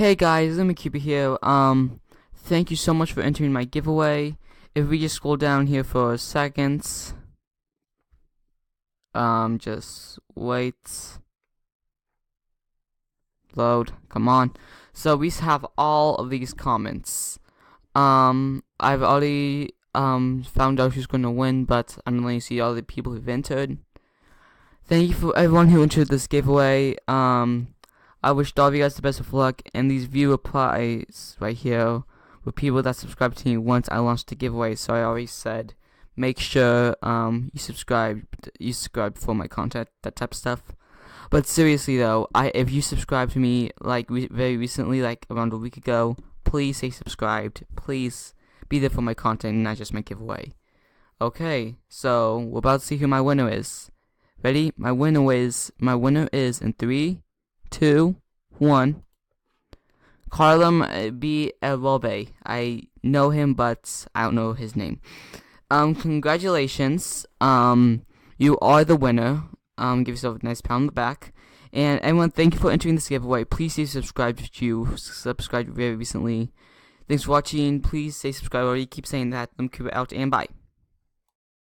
Hey guys, let me keep it here. Thank you so much for entering my giveaway. If we just scroll down here for a second, just wait, load, come on. So we have all of these comments. I've already found out who's gonna win, but I'm gonna let you see all the people who've entered. Thank you for everyone who entered this giveaway. I wish all of you guys the best of luck, and these view applies right here with people that subscribe to me once I launched the giveaway. So I already said, make sure you subscribe for my content, that type of stuff. But seriously though, if you subscribe to me like very recently, like around a week ago, please stay subscribed. Please be there for my content and not just my giveaway. Okay, so we're about to see who my winner is. Ready? My winner is in 3, 2, 1. Carlem B. Erobe. I know him, but I don't know his name. Congratulations. You are the winner. Give yourself a nice pat on the back. And everyone, thank you for entering this giveaway. Please stay subscribed if you subscribed very recently. Thanks for watching. Please stay subscribed. I already keep saying that. Let me keep it out and bye.